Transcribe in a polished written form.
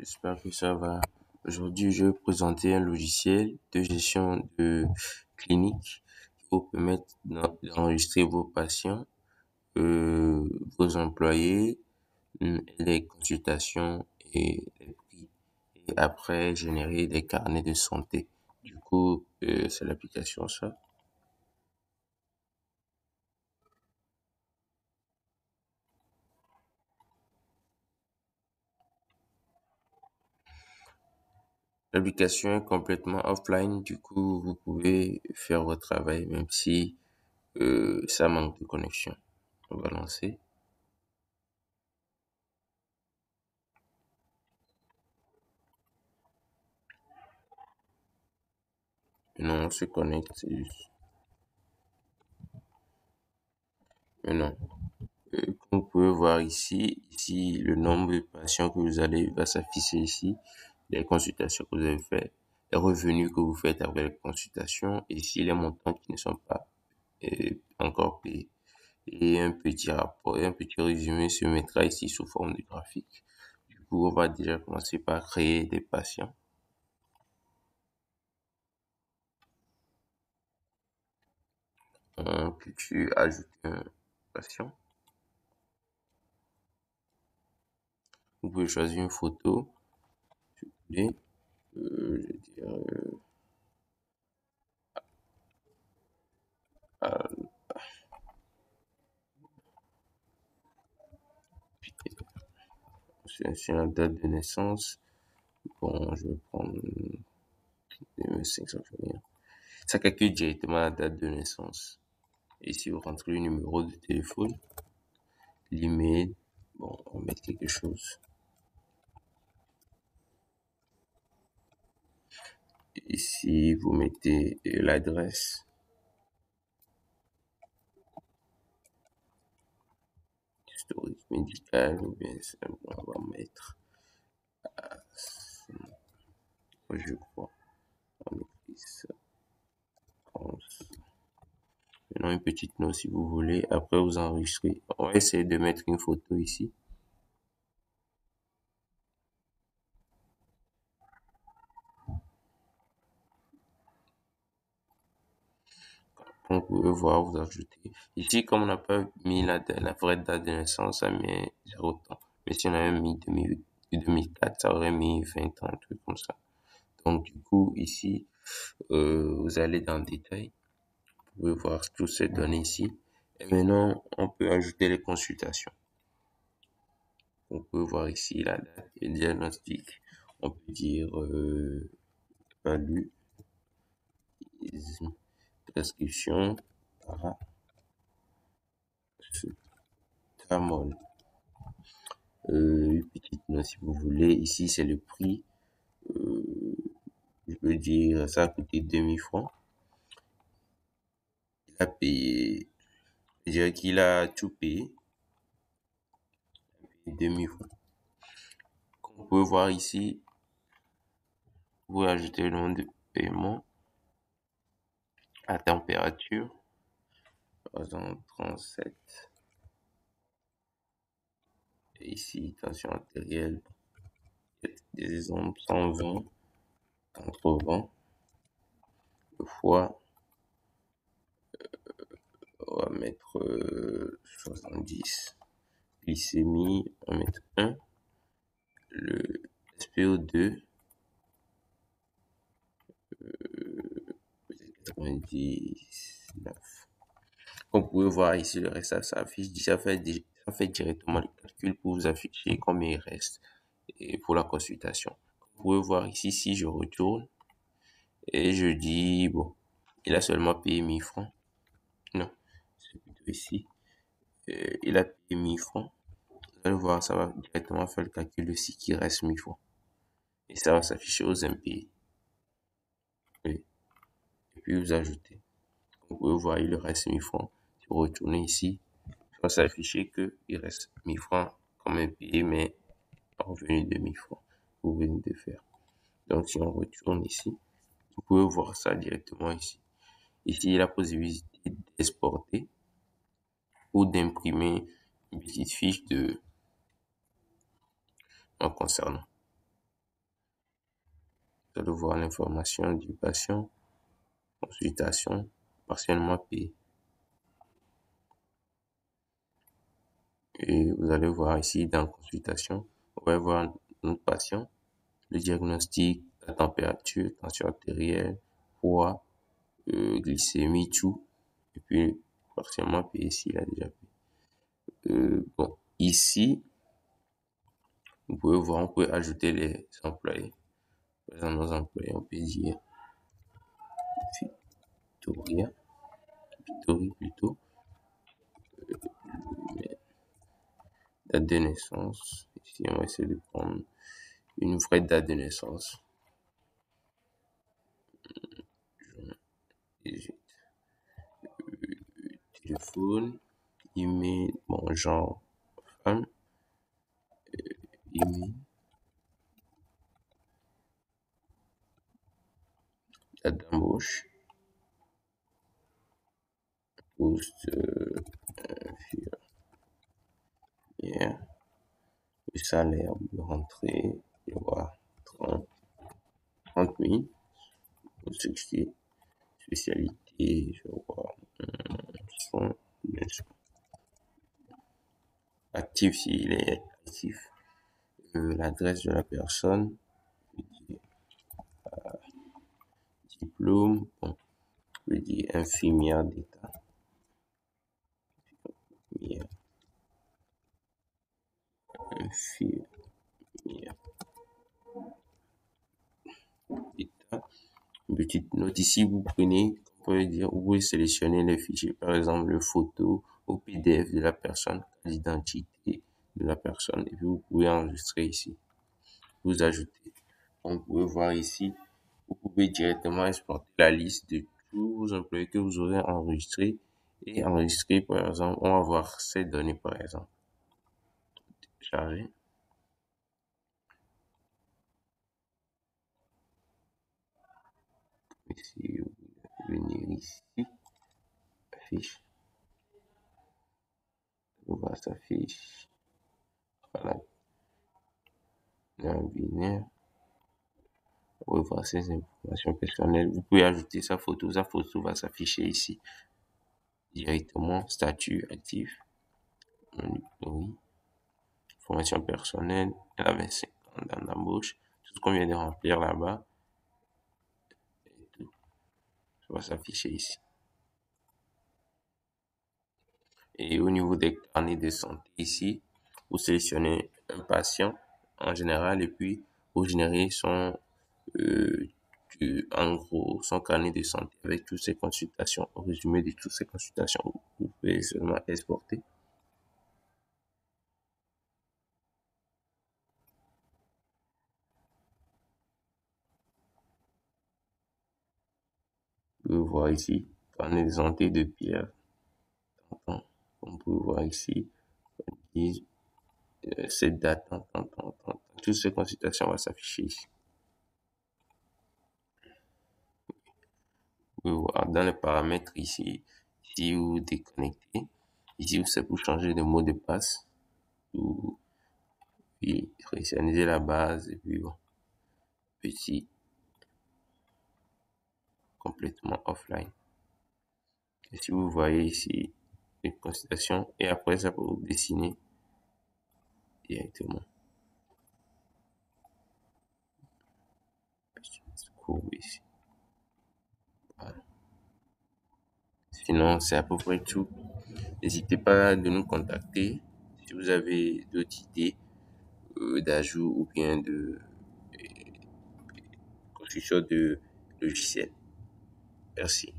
J'espère que ça va. Aujourd'hui, je vais présenter un logiciel de gestion de clinique qui vous permettre d'enregistrer vos patients, vos employés, les consultations et les prix. Et après, générer des carnets de santé. Du coup, c'est l'application ça. L'application est complètement offline. Du coup, vous pouvez faire votre travail même si ça manque de connexion. On va lancer. Non, on se connecte. Mais non. Comme vous pouvez voir ici, le nombre de patients que vous allez va s'afficher ici, les consultations que vous avez faites, les revenus que vous faites avec les consultations, et ici les montants qui ne sont pas encore payés. Et un petit rapport, et un petit résumé se mettra ici sous forme de graphique. Du coup, on va déjà commencer par créer des patients. On clique ajouter un patient. Vous pouvez choisir une photo. Et, je vais dire, euh, c'est la date de naissance. Bon, je vais prendre 2500. Ça calcule directement la date de naissance. Et si vous rentrez le numéro de téléphone, l'email, bon, on va mettre quelque chose. Ici, vous mettez l'adresse, historique médical, ou bien on va mettre, je crois, on écrit ça. Maintenant, une petite note si vous voulez. Après, vous enregistrez. On va essayer de mettre une photo ici. Vous pouvez voir, vous ajoutez. Ici, comme on n'a pas mis la vraie date de naissance, ça met 0 temps. Mais si on avait mis 2004, ça aurait mis 20 ans, un truc comme ça. Donc, du coup, ici, vous allez dans le détail. Vous pouvez voir toutes ces données ici. Et maintenant, on peut ajouter les consultations. On peut voir ici la date et le diagnostic. On peut dire paludisme, prescription, paracétamol. Une petite note si vous voulez. Ici, c'est le prix. Euh, je peux dire, ça a coûté 2000 francs. Il a payé, je dirais qu'il a tout payé, 2000 francs. Comme vous pouvez voir ici, vous ajoutez le nom de paiement, la température, par exemple 37. Et ici, tension artérielle, des exemples, 120, 80, le foie, on va mettre 70, glycémie, on va mettre 1, le SPO2, 99. Comme vous pouvez voir ici, le reste, ça affiche, ça fait directement le calcul pour vous afficher combien il reste et pour la consultation. Vous pouvez voir ici, si je retourne et je dis, bon, il a seulement payé 1000 francs. Non, c'est plutôt ici. Il a payé 1000 francs. Vous allez voir, ça va directement faire le calcul de ce qui reste 1000 francs. Et ça va s'afficher aux impayés. Oui. Et puis vous ajoutez. Vous pouvez voir, il reste 1000 francs. Si vous retournez ici, ça va s'afficher qu'il reste 1000 francs comme impayé, mais pas revenu de 1000 francs. Vous venez de faire. Donc si on retourne ici, vous pouvez voir ça directement ici. Ici, il y a la possibilité d'exporter ou d'imprimer une petite fiche de en concernant. Vous allez voir l'information du patient, consultation, partiellement payée. Et vous allez voir ici dans consultation, on va voir notre patient, le diagnostic, la température, tension artérielle, poids, glycémie, tout. Et puis, partiellement payé s'il a déjà payé. Bon, ici, vous pouvez voir, on peut ajouter les employés. Par exemple, nos employés, on peut dire Victoria, Victory plutôt, date de naissance. Ici, on va essayer de prendre une vraie date de naissance. 18. Téléphone, email, bon, genre, femme, email, date d'embauche, poste, infirmière, le salaire de rentrée, je vois 30 000, spécialité, je vois, son, bien sûr, actif s'il est actif, l'adresse de la personne, diplôme, bon, je dis infirmière d'État, infirmière, infirmière d'État. Une petite note ici, vous prenez, vous pouvez dire, vous pouvez sélectionner les fichiers, par exemple, le photo au PDF de la personne, l'identité de la personne, et puis vous pouvez enregistrer ici, vous ajoutez. Donc, vous pouvez voir ici, vous pouvez directement exporter la liste de tous vos employés que vous aurez enregistrés et enregistrer, par exemple, on va voir ces données, par exemple, charger. Ici, vous pouvez venir ici, affiche, on va s'affiche, voilà, un binaire. Vous pouvez voir ces informations personnelles. Vous pouvez ajouter sa photo va s'afficher ici directement, statut actif, oui, formation personnelle, elle a 25 ans d'embauche, tout ce qu'on vient de remplir là-bas, et tout, ça va s'afficher ici. Et au niveau des carnets de santé ici, vous sélectionnez un patient en général et puis vous générez euh, en gros, son carnet de santé avec toutes ses consultations, au résumé de toutes ses consultations, vous pouvez seulement exporter. Vous pouvez voir ici, carnet de santé de Pierre. On peut voir ici, cette date, toutes ces consultations vont s'afficher ici. Vous pouvez voir dans les paramètres ici, si vous déconnectez, ici c'est pour changer de mot de passe, ou puis réinitialiser la base, et puis bon, petit, complètement offline. Et si vous voyez ici les consultations, et après ça pour vous dessiner directement. Petite courbe ici. Voilà. Sinon, c'est à peu près tout. N'hésitez pas de nous contacter si vous avez d'autres idées d'ajout ou bien de construction de logiciels. Merci.